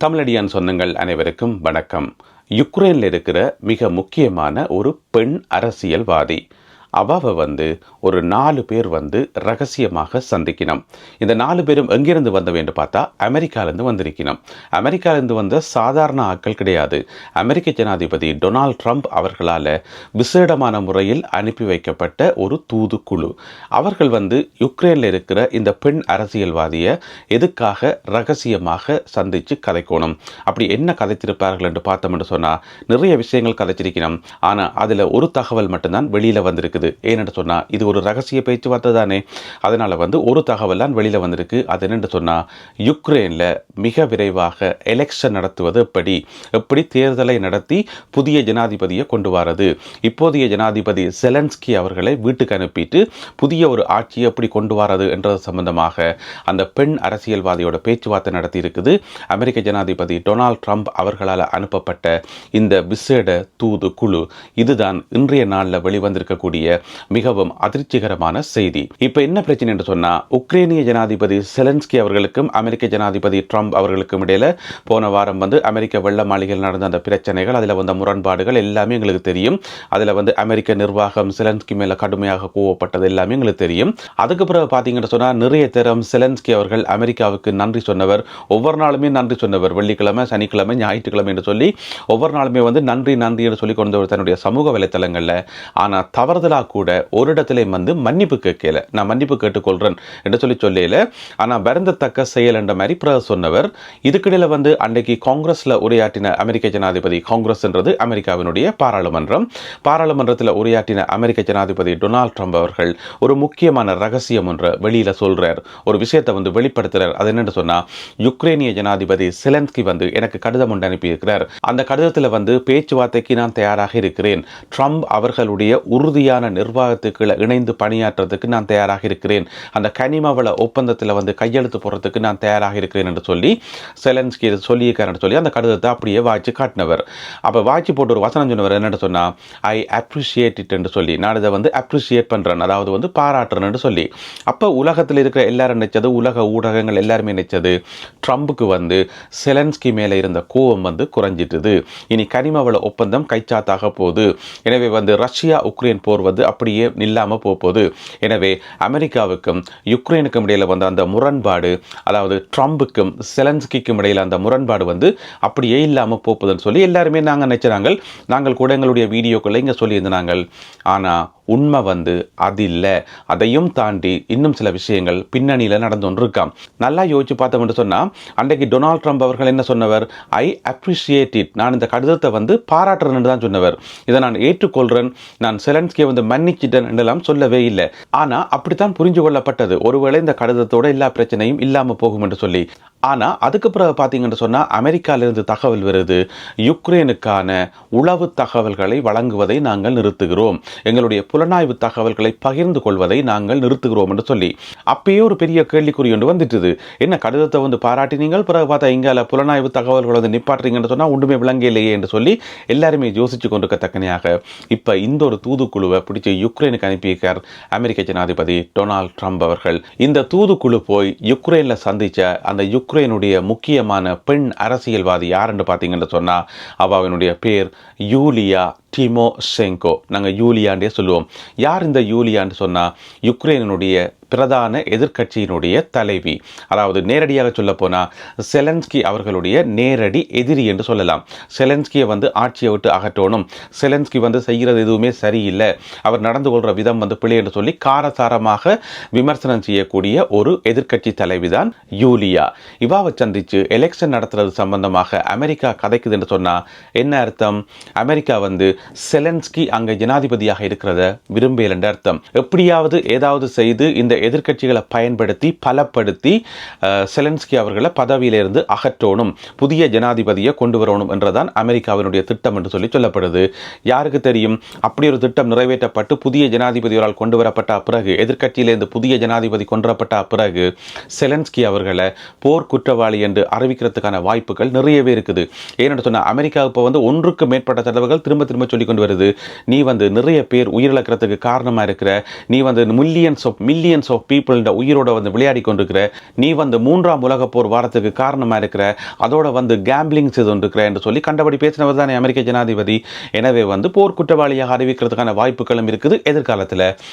தமிழடியான் சொந்தங்கள் அனைவருக்கும் வணக்கம். யுக்ரைனில் இருக்கிற மிக முக்கியமான ஒரு பெண் அரசியல்வாதி அவாவை ஒரு 4 பேர் ரகசியமாக சந்திக்கணும். இந்த 4 பேரும் எங்கிருந்து வந்த வேண்டும் பார்த்தா அமெரிக்காவிலிருந்து வந்திருக்கணும். அமெரிக்காவிலிருந்து வந்த சாதாரண ஆட்கள் கிடையாது. அமெரிக்க ஜனாதிபதி டொனால்ட் ட்ரம்ப் அவர்களால் விசேடமான முறையில் அனுப்பி வைக்கப்பட்ட ஒரு தூதுக்குழு. அவர்கள் யுக்ரைனில் இருக்கிற இந்த பெண் அரசியல்வாதியை எதுக்காக ரகசியமாக சந்தித்து கதைக்கணும், அப்படி என்ன கதைத்திருப்பார்கள் என்று பார்த்தோம் என்று சொன்னால் நிறைய விஷயங்கள் கதைச்சிருக்கணும். ஆனால் அதில் ஒரு தகவல் மட்டும்தான் வெளியில் வந்திருக்குது. ஏனென்று சொன்னால் இது ஒரு ரகசிய பேச்சுவார்த்தை தானே. அதனால் ஒரு தகவல் தான் வெளியில் வந்திருக்கு. அது என்னென்று சொன்னால் யுக்ரைனில் மிக விரைவாக எலெக்ஷன் நடத்துவது எப்படி தேர்தலை நடத்தி புதிய ஜனாதிபதியை கொண்டு வரது, இப்போதைய ஜனாதிபதி செலன்ஸ்கி அவர்களை வீட்டுக்கு அனுப்பிட்டு புதிய ஒரு ஆட்சியை எப்படி கொண்டு வரது என்றது சம்பந்தமாக அந்த பெண் அரசியல்வாதியோட பேச்சுவார்த்தை நடத்தி இருக்குது. அமெரிக்க ஜனாதிபதி டொனால்ட் ட்ரம்ப் அவர்களால் அனுப்பப்பட்ட இந்த விசேட தூது குழு இதுதான் இன்றைய நாளில் வெளிவந்திருக்கக்கூடிய மிகவும் அதிர்ச்சிகரமான செய்தி. இப்ப என்ன பிரச்சனை என்று சொன்னா, உக்ரைனிய ஜனாதிபதி செலன்ஸ்கி அவர்களுக்கும் அமெரிக்க ஜனாதிபதி ட்ரம்ப் அவர்களுக்கும் இடையில போன வாரம் அமெரிக்க வெள்ள மாளிகையில் நடந்த அந்த பிரச்சனைகள், அதில் வந்த முரண்பாடுகள் எல்லாமே எங்களுக்கு தெரியும். அதில் அமெரிக்க நிர்வாகம் செலன்ஸ்கி மேல கடுமையாக கோவப்பட்டது எல்லாமே எங்களுக்கு தெரியும். அதுக்கு பிறகு பார்த்தீங்கன்னு சொன்னா நிறைய தரம் செலன்ஸ்கி அவர்கள் அமெரிக்காவுக்கு நன்றி சொன்னவர், ஒவ்வொரு நாளுமே நன்றி சொன்னவர், வெள்ளிக்கிழமை சனிக்கிழமை ஞாயிற்றுக்கிழமை என்று சொல்லி ஒவ்வொரு நாளுமே நன்றி நன்றி என்று சொல்லி கொண்டவர் தன்னுடைய சமூக வலைத்தளங்கள்ல. ஆனா தவறுதலா கூட ஒரு இடத்துல மன்னிப்பு கேட்கல, நான் மன்னிப்பு கேட்டுக்கொள்றேன் என்று சொல்லையில, ஆனா வருந்தத்தக்க செயல் என்ற மாதிரி சொன்னவர். இதுக்கிடையில அன்றைக்கு காங்கிரஸ்ல உரையாற்றின அமெரிக்க ஜனாதிபதி, காங்கிரஸ் என்றது அமெரிக்காவினுடைய பாராளுமன்றத்தில் உரையாற்றின அமெரிக்க ஜனாதிபதி டொனால்ட் ட்ரம்ப் அவர்கள் ஒரு முக்கியமான ரகசியம் ஒன்று வெளியில சொல்றார், ஒரு விஷயத்தை வெளிப்படுத்துறார். அது என்னன்னு சொன்னா, யுக்ரைனிய ஜனாதிபதி செலன்ஸ்கி எனக்கு கடிதம் ஒன்று அனுப்பியிருக்கிறார். அந்த கடிதத்தில் பேச்சுவார்த்தைக்கு நான் தயாராக இருக்கிறேன், ட்ரம்ப் அவர்களுடைய உறுதியான நிர்வாகத்துக்கு இணைந்து பணியாற்றுறதுக்கு நான் தயாராக இருக்கிறேன், அந்த கனிமவள ஒப்பந்தத்தில் கையெழுத்து போடுறதுக்கு நான் தயாராக இருக்கிறேன் என்று சொல்லி செலன்ஸ்கி சொல்லியிருக்காருன்னு சொல்லி அந்த கடிதத்தை அப்படியே வாய்ச்சி காட்டினவர். அப்போ வாய்ச்சி போட்டு ஒரு வசனம் சொன்னவர் என்னென்னு சொன்னால், ஐ அப்ரிஷியேட் இட் என்று சொல்லி, நான் இதை அப்ரிஷியேட் பண்ணுறேன், அதாவது பாராட்டுறேன்னு சொல்லி. அப்போ உலகத்தில் இருக்கிற எல்லாரும் நினைச்சது, உலக ஊடகங்கள் எல்லாருமே நினைச்சது, ட்ரம்புக்கு செலன்ஸ்கி மேலே இருந்த கோபம் குறைஞ்சிட்டுது, இனி கனிமவள ஒப்பந்தம் கைச்சாத்தாக போகுது, எனவே ரஷ்யா உக்ரைன் போர் அப்படியே நில்லாமல் போகுது, எனவே அமெரிக்காவுக்கும் யுக்ரைனுக்கும் இடையில அந்த முரண்பாடு, அதாவது ட்ரம்புக்கும் செலன்ஸ்கிக்கும் இடையில அந்த முரண்பாடு அப்படியே இல்லாமல் போகுதுன்னு சொல்லி எல்லாருமே நாங்கள் நினைச்சாங்க. நாங்கள் கூட எங்களுடைய வீடியோக்களை இங்கே சொல்லியிருந்தாங்க. ஆனால் உண்மை அது இல்லை. அதையும் தாண்டி இன்னும் சில விஷயங்கள் பின்னணியில் நடந்து கொண்டு இருக்காம். நல்லா யோசிச்சு பார்த்தோம்னு சொன்னால், அன்றைக்கு டொனால்ட் ட்ரம்ப் அவர்கள் என்ன சொன்னவர், ஐ அப்ரிஷியேட் இட், நான் இந்த கடிதத்தை பாராட்டுறேன்னு தான் சொன்னவர், இதை நான் ஏற்றுக்கொள்கிறேன், நான் செலன்ஸ்கியை மன்னிச்சிட்டேன் என்றெல்லாம் சொல்லவே இல்லை. ஆனால் அப்படித்தான் புரிஞ்சு கொள்ளப்பட்டது, ஒருவேளை இந்த கடிதத்தோட எல்லா பிரச்சனையும் இல்லாமல் போகும் என்று சொல்லி. ஆனால் அதுக்கு பிறகு பார்த்தீங்கன்னு சொன்னால் அமெரிக்காவிலிருந்து தகவல் வருது, யுக்ரைனுக்கான உளவு தகவல்களை வழங்குவதை நாங்கள் நிறுத்துகிறோம், எங்களுடைய புலனாய்வு தகவல்களை பகிர்ந்து கொள்வதை நாங்கள் நிறுத்துகிறோம் என்று சொல்லி. அப்பயே ஒரு பெரிய கேள்விக்குறி ஒன்று வந்துட்டுது, என்ன கடிதத்தை பாராட்டினீங்கள், பிறகு பார்த்தா இங்கால புலனாய்வு தகவல்களை நிப்பாட்டுறீங்கன்னு சொன்னால் ஒன்றுமே விளங்கலையே என்று சொல்லி எல்லாருமே யோசிச்சு கொண்டிருக்கத்தக்கனையாக இப்போ இந்த ஒரு தூதுக்குழுவை பிடிச்சி யுக்ரைனுக்கு அனுப்பியிருக்கார் அமெரிக்க ஜனாதிபதி டொனால்ட் ட்ரம்ப் அவர்கள். இந்த தூதுக்குழு போய் யுக்ரைனில் சந்திச்ச அந்த யுக்ரைனுடைய முக்கியமான பெண் அரசியல்வாதி யாருன்னு பார்த்தீங்கன்னு சொன்னால், அவனுடைய பேர் யூலியா டிமோஷெங்கோ, நாங்கள் யூலியாண்டே சொல்லுவோம். யார் இந்த யூலியான்னு சொன்னால், யுக்ரைனுடைய பிரதான எதிர்க்கட்சியினுடைய தலைவி, அதாவது நேரடியாக சொல்ல போனால் செலன்ஸ்கி அவர்களுடைய நேரடி எதிரி என்று சொல்லலாம். செலன்ஸ்கியை ஆட்சியை விட்டு அகற்றணும், செலன்ஸ்கி செய்கிறது எதுவுமே சரியில்லை, அவர் நடந்து கொள்கிற விதம் பிழை என்று சொல்லி காரசாரமாக விமர்சனம் செய்யக்கூடிய ஒரு எதிர்க்கட்சி தலைவி தான் யூலியா. இவாவை சந்தித்து எலெக்ஷன் நடத்துறது சம்பந்தமாக அமெரிக்கா கதைக்குது என்று சொன்னால் என்ன அர்த்தம், அமெரிக்கா செலன்ஸ்கி அங்கே ஜனாதிபதியாக இருக்கிறத விரும்பல என்ற அர்த்தம். எப்படியாவது ஏதாவது செய்து இந்த எதிர்க்கட்சிகளை பயன்படுத்தி பலப்படுத்தி செலன்ஸ்கி அவர்களை பதவியிலிருந்து அகற்றணும், புதிய ஜனாதிபதியை கொண்டு வரணும் என்றதான் அமெரிக்காவினுடைய திட்டம் என்று சொல்லப்படுது. யாருக்கு தெரியும், அப்படி ஒரு திட்டம் நிறைவேற்றப்பட்டு புதிய ஜனாதிபதியால் கொண்டு வரப்பட்ட பிறகு, எதிர்க்கட்சியிலிருந்து புதிய ஜனாதிபதி கொண்டுவரப்பட்ட பிறகு செலன்ஸ்கி அவர்களை போர் குற்றவாளி என்று அறிவிக்கிறதுக்கான வாய்ப்புகள் நிறையவே இருக்குது. ஏன்னு சொன்னால் அமெரிக்காவுக்கு ஒன்றுக்கு மேற்பட்ட தடவைகள் திரும்ப திரும்ப சொல்லி கொண்டு வருது, நீ நிறைய பேர் உயிரிழக்கிறதுக்கு காரணமாக இருக்கிற, நீ மில்லியன்ஸ் மில்லியன்ஸ் ஆஃப் பீப்புள் உயிரோட வந்து விளையாடி கொண்டிருக்கிற, நீ வந்து 3ஆம் உலக போர் வாரத்துக்கு காரணமாக இருக்கிற, அதோட வந்து கேம்பிளிங் செய்து கொண்டிருக்கிற என்று சொல்லி கண்டபடி பேசினவர் தானே அமெரிக்க ஜனாதிபதி. எனவே வந்து போர் குற்றவாளியாக அறிவிக்கிறதுக்கான வாய்ப்புகளும் இருக்குது எதிர்காலத்தில்.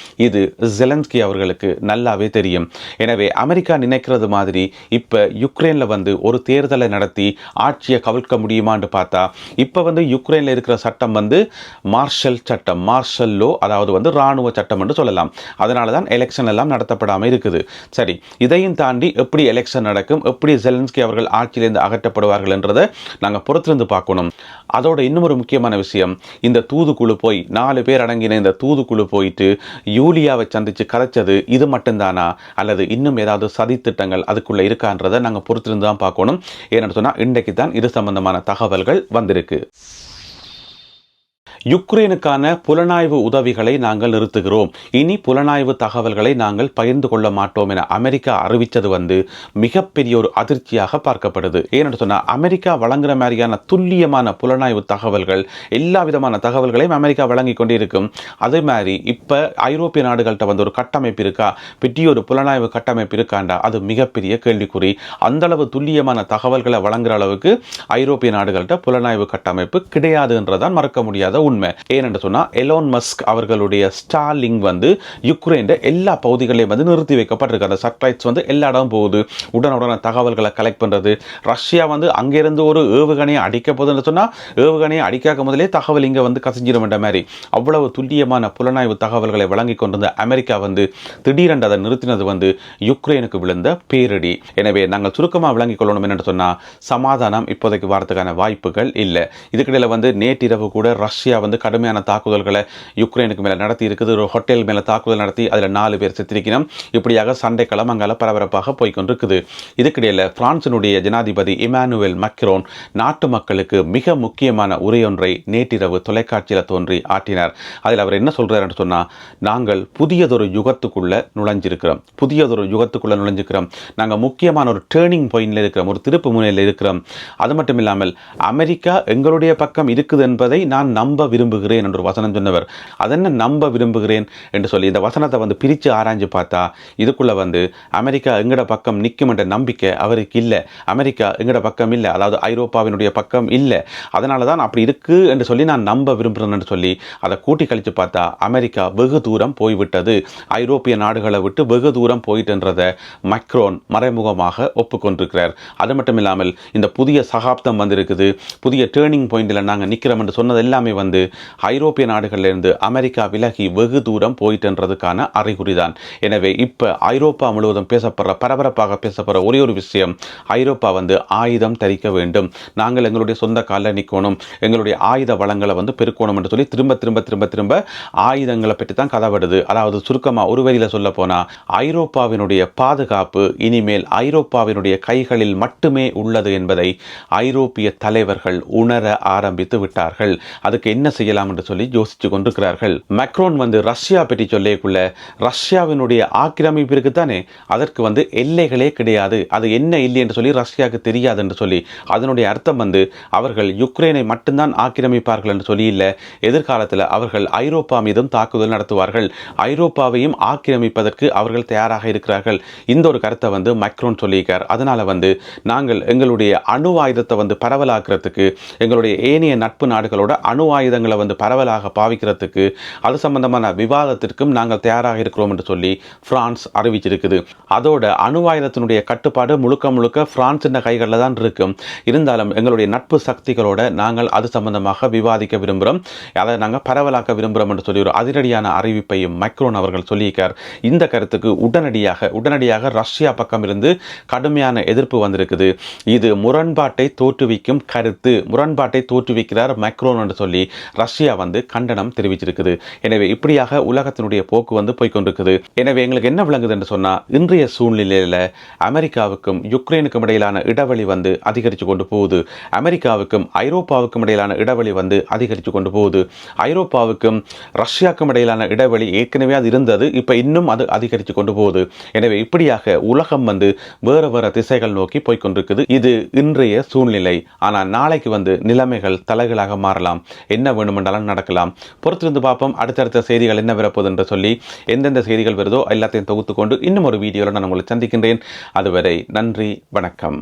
இது ஜெலன்ஸ்கி அவர்களுக்கு நல்லாவே தெரியும். எனவே அமெரிக்கா நினைக்கிறது மாதிரி இப்போ யுக்ரைனில் வந்து ஒரு தேர்தலை நடத்தி ஆட்சியை கவிழ்க்க முடியுமான்னு பார்த்தா, இப்போ வந்து யுக்ரைனில் இருக்கிற சட்டம் வந்து மார்ஷல் சட்டம், மார்ஷல் லோ, அதாவது வந்து இராணுவ சட்டம் என்று சொல்லலாம். அதனால தான் எலெக்ஷன் எல்லாம் நடத்தப்படாமல் இருக்குது. சரி, இதையும் தாண்டி எப்படி எலெக்ஷன் நடக்கும், எப்படி ஜெலன்ஸ்கி அவர்கள் ஆட்சியிலிருந்து அகற்றப்படுவார்கள் என்றதை நாங்கள் பொறுத்திருந்து பார்க்கணும். அதோட இன்னும் ஒரு முக்கியமான விஷயம், இந்த தூதுக்குழு போய் 4 பேர் அடங்கின இந்த தூதுக்குழு போயிட்டு யூலியாவை சந்தித்து கதைச்சது இது மட்டும்தானா, அல்லது இன்னும் ஏதாவது சதி திட்டங்கள் அதுக்குள்ள இருக்கான்றதை நாங்கள் பொறுத்திருந்து தான் பார்க்கணும். ஏன்னு சொன்னால் இன்றைக்கு தான் இது சம்பந்தமான தகவல்கள் வந்திருக்கு. யுக்ரைனுக்கான புலனாய்வு உதவிகளை நாங்கள் நிறுத்துகிறோம், இனி புலனாய்வு தகவல்களை நாங்கள் பகிர்ந்து கொள்ள மாட்டோம் என அமெரிக்கா அறிவித்தது வந்து மிகப்பெரிய ஒரு அதிர்ச்சியாக பார்க்கப்படுது. ஏன்னு சொன்னால் அமெரிக்கா வழங்குற மாதிரியான துல்லியமான புலனாய்வு தகவல்கள், எல்லா விதமான தகவல்களையும் அமெரிக்கா வழங்கி கொண்டே இருக்கும். அதே மாதிரி இப்போ ஐரோப்பிய நாடுகள்கிட்ட வந்து ஒரு கட்டமைப்பு இருக்கா, பெரிய ஒரு புலனாய்வு கட்டமைப்பு இருக்காண்டா, அது மிகப்பெரிய கேள்விக்குறி. அந்தளவு துல்லியமான தகவல்களை வழங்குற அளவுக்கு ஐரோப்பிய நாடுகள்கிட்ட புலனாய்வு கட்டமைப்பு கிடையாதுன்றதான் மறக்க முடியாத உண்மை. ஏனென்று சொன்னா எலோன் மஸ்க் அவர்களுடைய ஸ்டார்லிங்க் வந்து யுக்ரைன் எல்லா பகுதிகளையும் வந்து நிறுத்தி வைக்கப்பட்டிருக்கு. அந்த சட்டலைட்ஸ் வந்து எல்லா இடமும் போகுது, உடனுடனே தகவல்களை கலெக்ட் பண்றது. ரஷ்யா வந்து அங்கிருந்து ஒரு ஏவுகணையை அடிக்க போகுதுன்னு சொன்னா ஏவுகணையை அடிக்காத முதலே தகவல் இங்க வந்து கசிஞ்சிடும் என்ற மாதிரி அவ்வளவு துல்லியமான புலனாய்வு தகவல்களை வழங்கி கொண்டிருந்த அமெரிக்கா வந்து திடீரென்று அதை நிறுத்தினது வந்து யுக்ரைனுக்கு விழுந்த பேரிடி. எனவே நாங்கள் சுருக்கமாக விளங்கிக் கொள்ளணும் என்று சொன்னா, சமாதானம் இப்போதைக்கு வாரத்துக்கான வாய்ப்புகள் இல்லை. இதுக்கிடையில் வந்து நேற்றிரவு கூட ரஷ்யா வந்து கடுமையான தாக்குதல்களை யுக்ரைனுக்கு மேலே நடத்தி இருக்குது. ஒரு ஹோட்டல் மேலே தாக்குதல் நடத்தி அதில் 4 பேர் செத்திருக்கணும். இப்படியாக சண்டை களம் அங்கால பரபரப்பாக போய்கொண்டிருக்குது. இதுக்கிடையில் பிரான்சினுடைய ஜனாதிபதி இமானுவேல் மக்ரோன் நாட்டு மக்களுக்கு மிக முக்கியமான உரையொன்றை நேற்றிரவு தொலைக்காட்சியில் தோன்றி ஆற்றினார். அதில் அவர் என்ன சொல்றாருன்னு சொன்னா, நாங்கள் புதியதொரு யுகத்துக்குள்ள நுழைஞ்சிருக்கிறோம், நாங்கள் முக்கியமான ஒரு டேர்னிங் பாயிண்ட்ல இருக்கிறோம், ஒரு திருப்பு முனையில் இருக்கிறோம். அது மட்டும் இல்லாமல் அமெரிக்கா எங்களுடைய பக்கம் இருக்குது என்பதை நான் நம்ப விரும்புகிறேன் என்று ஒரு வசனம் சொன்னவர். அதென்ன நம்ப விரும்புகிறேன் என்று சொல்லி இந்த வசனத்தை வந்து பிரித்து ஆராய்ஞ்சு பார்த்தா, இதுக்குள்ள வந்து அமெரிக்கா எங்கட பக்கம் நிற்கும் என்ற நம்பிக்கை அவருக்கு இல்லை. அமெரிக்கா எங்கட பக்கம் இல்லை, அதாவது ஐரோப்பாவினுடைய பக்கம் இல்லை. அதனால தான் அப்படி இருக்கு என்று சொல்லி நான் நம்ப விரும்புகிறேன் என்று சொல்லி அதை கூட்டி கழித்து பார்த்தா அமெரிக்கா வெகு தூரம் போய்விட்டது, ஐரோப்பிய நாடுகளை விட்டு வெகு தூரம் போயிட்டுன்றதை மக்ரோன் மறைமுகமாக ஒப்புக்கொண்டிருக்கிறார். அது மட்டும் இல்லாமல் இந்த புதிய சகாப்தம் வந்திருக்குது, புதிய டேர்னிங் பாயிண்டில் நாங்கள் நிற்கிறோம் என்று சொன்னது எல்லாமே வந்து ஐரோப்பிய நாடுகளிலிருந்து அமெரிக்கா விலகி வெகு தூரம் போயிட்டுன்றதுக்கான அறிகுறிதான். எனவே இப்போ ஐரோப்பா முழுவதும் பேசப்படுற, பரபரப்பாக பேசப்படுற ஒரே ஒரு விஷயம், ஐரோப்பா வந்து ஆயுதம் தரிக்க வேண்டும், நாங்கள் எங்களுடைய சொந்த காலில் நிற்கணும், எங்களுடைய ஆயுத வளங்களை வந்து பெருக்கணும் என்று சொல்லி திரும்ப திரும்ப திரும்ப திரும்ப ஆயுதங்களை பற்றி தான் கதப்படுது. அதாவது சுருக்கமாக ஒரு வரியில் சொல்ல போனால், ஐரோப்பாவினுடைய பாதுகாப்பு இனிமேல் ஐரோப்பாவினுடைய கைகளில் மட்டுமே உள்ளது என்பதை ஐரோப்பிய தலைவர்கள் உணர ஆரம்பித்து விட்டார்கள். அதுக்கு என்ன செய்யலாம் என்று சொல்லி யோசிச்சு கொண்டிருக்கிறார்கள். மக்ரோன் வந்து ரஷ்யா பற்றி சொல்லிக்குள்ள, ரஷ்யாவினுடைய ஆக்கிரமிப்பு இருக்குத்தானே, அதற்கு வந்து எல்லைகளே கிடையாது, அது என்ன இல்லை என்று சொல்லி ரஷ்யாவுக்கு தெரியாது என்று சொல்லி, அதனுடைய அர்த்தம் வந்து அவர்கள் யுக்ரைனை மட்டும்தான் ஆக்கிரமிப்பார்கள் என்று சொல்லி இல்லை, எதிர்காலத்தில் அவர்கள் ஐரோப்பா மீதும் தாக்குதல் நடத்துவார்கள், ஐரோப்பாவையும் ஆக்கிரமிப்பதற்கு அவர்கள் தயாராக இருக்கிறார்கள். இந்த ஒரு கருத்தை வந்து மக்ரோன் சொல்லியிருக்கார். அதனால வந்து நாங்கள் எங்களுடைய அணு ஆயுதத்தை வந்து பரவலாக்குறதுக்கு, எங்களுடைய ஏனைய நட்பு நாடுகளோட அணு ஆயுதங்களை வந்து பரவலாக பாவிக்கிறதுக்கு, அது சம்பந்தமான விவாதத்திற்கும் நாங்கள் தயாராக இருக்கிறோம் என்று சொல்லி பிரான்ஸ் அறிவிச்சிருக்குது. அதோட அணு ஆயுதத்தினுடைய கட்டுப்பாடு முழுக்க முழுக்க பிரான்சின் கைகளில் தான் இருக்கும். இருந்தாலும் எங்களுடைய நட்பு சக்திகளோட நாங்கள் அது சம்பந்தமாக விவாதிக்க விரும்புகிறோம், அதை நாங்கள் பரவலாக்க விரும்புகிறோம் என்று சொல்லி ஒரு அதிரடியான அறிவிப்பையும் மக்ரோன் அவர்கள் சொல்லியிருக்கார். இந்த கருத்துக்கு உடனடியாக ரஷ்யா பக்கம் இருந்து கடுமையான எதிர்ப்பு வந்திருக்குது. இது முரண்பாட்டை தோற்றுவிக்கும் கருத்து, முரண்பாட்டை தோற்றுவிக்கிறார் மக்ரோன் என்று சொல்லி ரஷ்யா வந்து கண்டனம் தெரிவிச்சிருக்குது. எனவே இப்படியாக உலகத்தினுடைய போக்கு வந்து போய்கொண்டிருக்குது. எனவே எங்களுக்கு என்ன விளங்குது என்று சொன்னா, இன்றைய சூழ்நிலையில் அமெரிக்காவுக்கும் யுக்ரைனுக்கும் இடையிலான இடைவெளி வந்து அதிகரித்து கொண்டு போகுது, அமெரிக்காவுக்கும் ஐரோப்பாவுக்கும் இடையிலான இடைவெளி வந்து அதிகரித்து கொண்டு போகுது, ஐரோப்பாவுக்கும் ரஷ்யாவுக்கும் இடையிலான இடைவெளி ஏற்கனவே அது இருந்தது, இப்போ இன்னும் அது அதிகரித்து கொண்டு போகுது. எனவே இப்படியாக உலகம் வந்து வேறு வேறு திசைகள் நோக்கி போய்கொண்டிருக்குது. இது இன்றைய சூழ்நிலை. ஆனால் நாளைக்கு வந்து நிலைமைகள் தலைகளாக மாறலாம். என்ன வேண்டுமென்றாலும் நடக்கலாம். பொறுத்திருந்து பார்ப்போம் அடுத்தடுத்த செய்திகள் என்ன வரப்போகுது என்று சொல்லி. எந்தெந்த செய்திகள் வருதோ எல்லாத்தையும் தொகுத்து கொண்டு இன்னும் ஒரு வீடியோவில் நான் உங்களை சந்திக்கின்றேன். அதுவரை நன்றி, வணக்கம்.